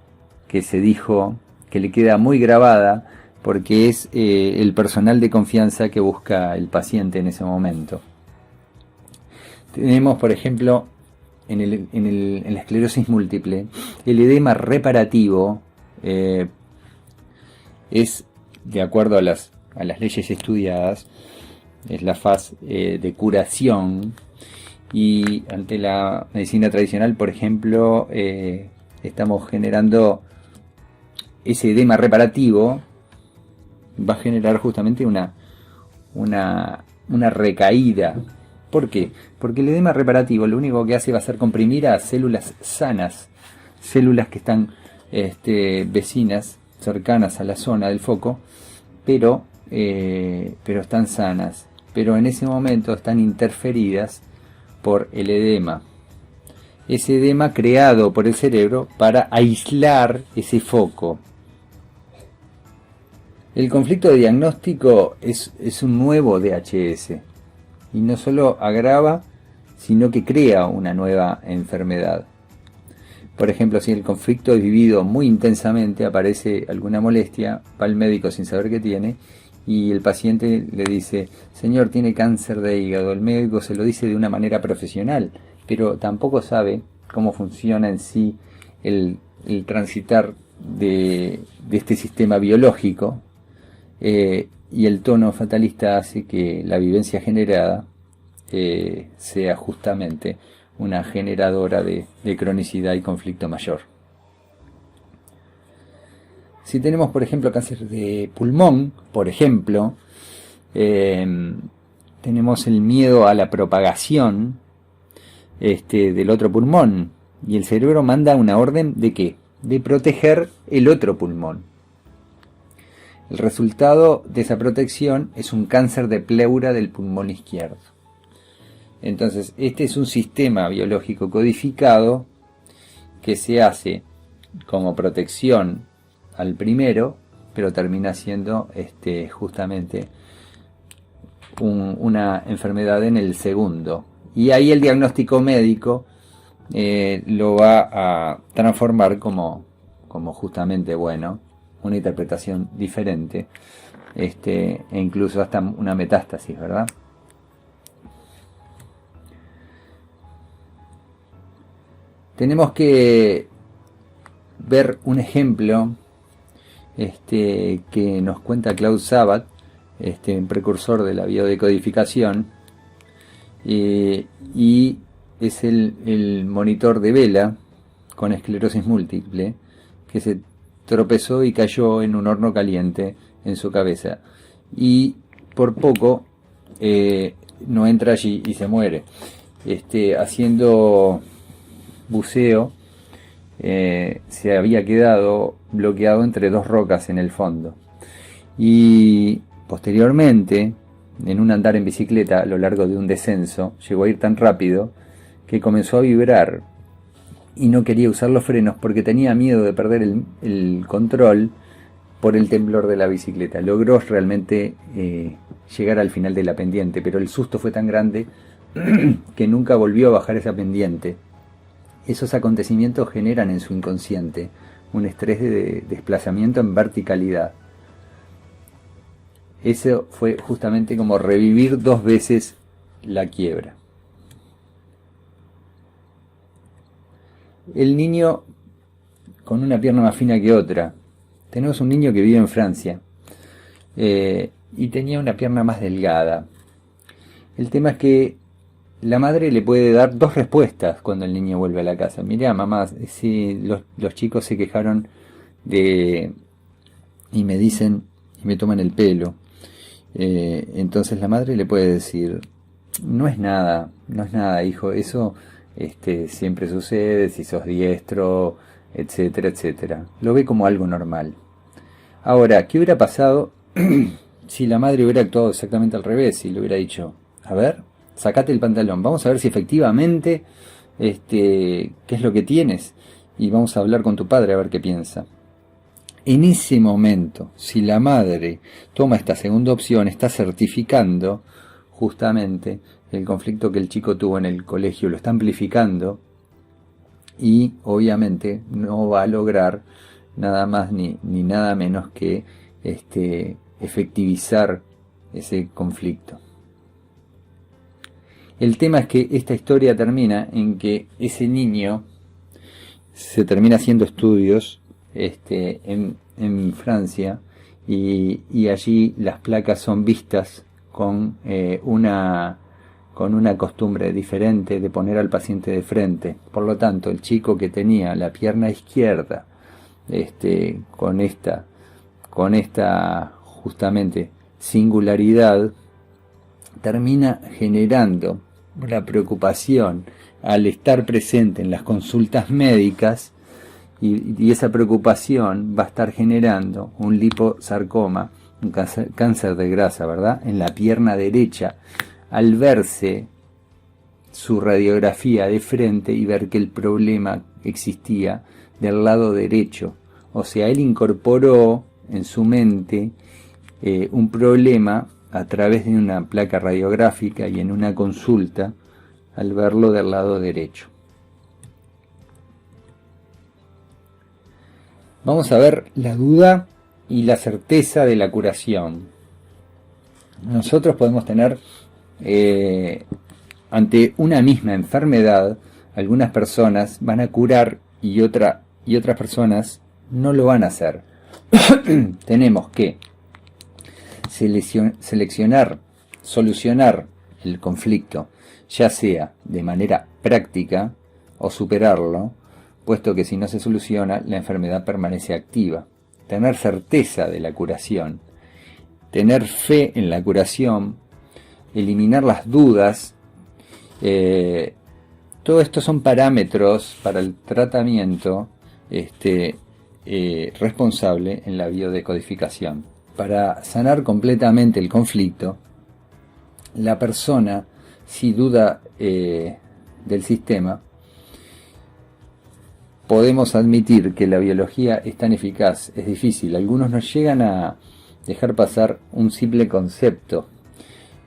Speaker 1: que se dijo, que le queda muy grabada, porque es el personal de confianza que busca el paciente en ese momento. Tenemos, por ejemplo, en la esclerosis múltiple, el edema reparativo es, de acuerdo a las leyes estudiadas, es la fase de curación, y ante la medicina tradicional, por ejemplo, estamos generando ese edema reparativo, va a generar justamente una recaída ¿Por qué? Porque el edema reparativo lo único que hace va a ser comprimir a células sanas, células que están vecinas, cercanas a la zona del foco, pero están sanas. Pero en ese momento están interferidas por el edema. Ese edema creado por el cerebro para aislar ese foco. El conflicto de diagnóstico es un nuevo DHS y no solo agrava, sino que crea una nueva enfermedad. Por ejemplo, si el conflicto es vivido muy intensamente, aparece alguna molestia, va al médico sin saber qué tiene y el paciente le dice: señor, tiene cáncer de hígado. El médico se lo dice de una manera profesional, pero tampoco sabe cómo funciona en sí el transitar de este sistema biológico. Y el tono fatalista hace que la vivencia generada sea justamente una generadora de cronicidad y conflicto mayor. Si tenemos, por ejemplo, cáncer de pulmón, por ejemplo, tenemos el miedo a la propagación del otro pulmón, y el cerebro manda una orden ¿de qué? De proteger el otro pulmón. El resultado de esa protección es un cáncer de pleura del pulmón izquierdo. Entonces, este es un sistema biológico codificado que se hace como protección al primero, pero termina siendo justamente una enfermedad en el segundo. Y ahí el diagnóstico médico lo va a transformar como justamente, bueno, una interpretación diferente, e incluso hasta una metástasis, ¿verdad? Tenemos que ver un ejemplo que nos cuenta Klaus Sabat, un precursor de la biodecodificación, y es el monitor de Vela con esclerosis múltiple que se tropezó y cayó en un horno caliente en su cabeza y por poco no entra allí y se muere. Haciendo buceo se había quedado bloqueado entre dos rocas en el fondo y posteriormente, en un andar en bicicleta a lo largo de un descenso, llegó a ir tan rápido que comenzó a vibrar y no quería usar los frenos porque tenía miedo de perder el control por el temblor de la bicicleta. Logró realmente llegar al final de la pendiente, pero el susto fue tan grande que nunca volvió a bajar esa pendiente. Esos acontecimientos generan en su inconsciente un estrés de desplazamiento en verticalidad. Eso fue justamente como revivir dos veces la quiebra. El niño con una pierna más fina que otra. Tenemos un niño que vive en Francia y tenía una pierna más delgada. El tema es que la madre le puede dar dos respuestas cuando el niño vuelve a la casa. Mirá, mamá, si los chicos se quejaron y me dicen y me toman el pelo. Entonces la madre le puede decir: no es nada, hijo, eso siempre sucede si sos diestro, etcétera, etcétera. Lo ve como algo normal. Ahora, ¿qué hubiera pasado si la madre hubiera actuado exactamente al revés? Y le hubiera dicho: a ver, sacate el pantalón, vamos a ver si efectivamente qué es lo que tienes y vamos a hablar con tu padre a ver qué piensa. En ese momento, si la madre toma esta segunda opción, está certificando justamente el conflicto que el chico tuvo en el colegio, lo está amplificando y obviamente no va a lograr nada más ni nada menos que efectivizar ese conflicto. El tema es que esta historia termina en que ese niño se termina haciendo estudios en Francia y allí las placas son vistas con una costumbre diferente de poner al paciente de frente. Por lo tanto, el chico que tenía la pierna izquierda con esta justamente singularidad termina generando una preocupación al estar presente en las consultas médicas, y esa preocupación va a estar generando un liposarcoma, un cáncer de grasa, ¿verdad?, en la pierna derecha, al verse su radiografía de frente y ver que el problema existía del lado derecho. O sea, él incorporó en su mente un problema a través de una placa radiográfica y en una consulta al verlo del lado derecho. Vamos a ver la duda y la certeza de la curación. Nosotros podemos tener ante una misma enfermedad, algunas personas van a curar y otras personas no lo van a hacer. Tenemos que seleccionar, solucionar el conflicto, ya sea de manera práctica o superarlo, puesto que si no se soluciona, la enfermedad permanece activa. Tener certeza de la curación, tener fe en la curación, eliminar las dudas, todo esto son parámetros para el tratamiento responsable en la biodecodificación. Para sanar completamente el conflicto, la persona, si duda del sistema, podemos admitir que la biología es tan eficaz, es difícil. Algunos nos llegan a dejar pasar un simple concepto.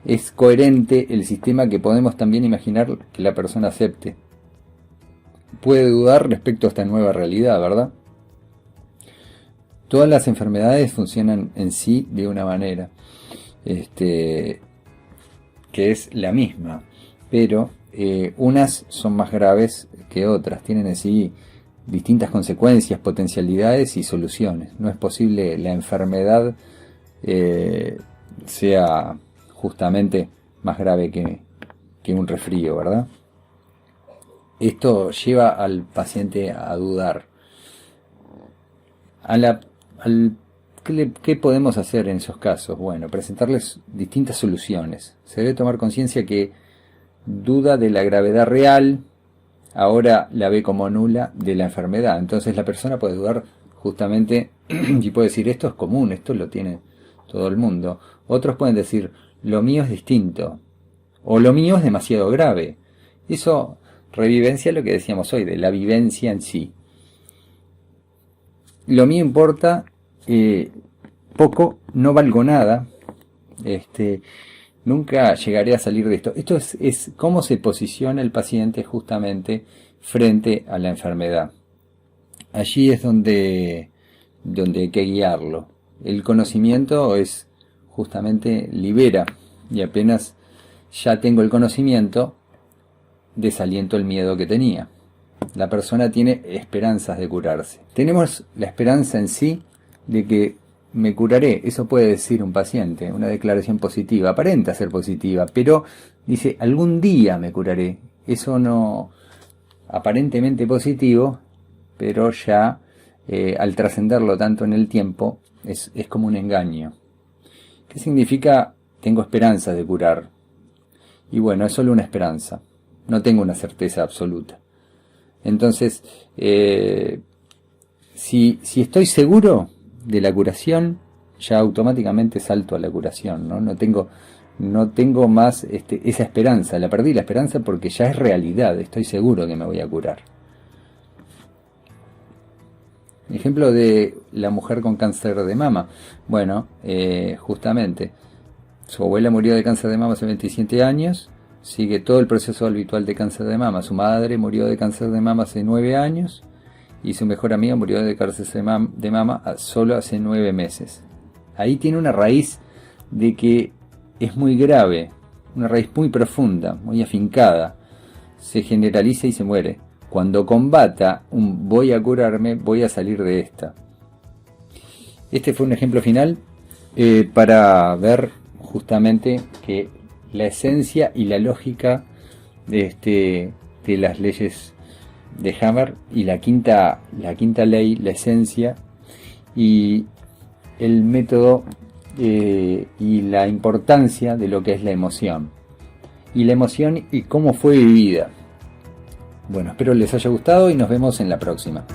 Speaker 1: Es coherente el sistema que podemos también imaginar que la persona acepte. Puede dudar respecto a esta nueva realidad, ¿verdad? Todas las enfermedades funcionan en sí de una manera, que es la misma, pero unas son más graves que otras, tienen en sí distintas consecuencias, potencialidades y soluciones. No es posible la enfermedad sea justamente más grave que un resfrío, ¿verdad? Esto lleva al paciente a dudar. ¿Qué podemos hacer en esos casos? Bueno, presentarles distintas soluciones. Se debe tomar conciencia que duda de la gravedad real, ahora la ve como nula de la enfermedad. Entonces la persona puede dudar justamente y puede decir, esto es común, esto lo tiene todo el mundo. Otros pueden decir, lo mío es distinto, o lo mío es demasiado grave. Eso revivencia lo que decíamos hoy, de la vivencia en sí. Lo mío importa poco, no valgo nada, nunca llegaré a salir de esto. Esto es cómo se posiciona el paciente justamente frente a la enfermedad. Allí es donde hay que guiarlo. El conocimiento es justamente libera, y apenas ya tengo el conocimiento, desaliento el miedo que tenía. La persona tiene esperanzas de curarse. Tenemos la esperanza en sí de que me curaré. Eso puede decir un paciente, una declaración positiva, aparenta ser positiva, pero dice, algún día me curaré. Eso no, aparentemente positivo, pero ya al trascenderlo tanto en el tiempo, es como un engaño. ¿Qué significa tengo esperanza de curar? Y bueno, es solo una esperanza, no tengo una certeza absoluta. Entonces, si estoy seguro de la curación, ya automáticamente salto a la curación, ¿no? No tengo más esa esperanza, la perdí la esperanza porque ya es realidad, estoy seguro que me voy a curar. Ejemplo de la mujer con cáncer de mama. Bueno, justamente, su abuela murió de cáncer de mama hace 27 años, sigue todo el proceso habitual de cáncer de mama. Su madre murió de cáncer de mama hace 9 años y su mejor amiga murió de cáncer de mama solo hace 9 meses. Ahí tiene una raíz de que es muy grave, una raíz muy profunda, muy afincada, se generaliza y se muere. Cuando combata un voy a curarme, voy a salir de esta. Este fue un ejemplo final para ver justamente que la esencia y la lógica de las leyes de Hammer y la quinta ley, la esencia y el método y la importancia de lo que es la emoción. y la emoción y cómo fue vivida. Bueno, espero les haya gustado y nos vemos en la próxima.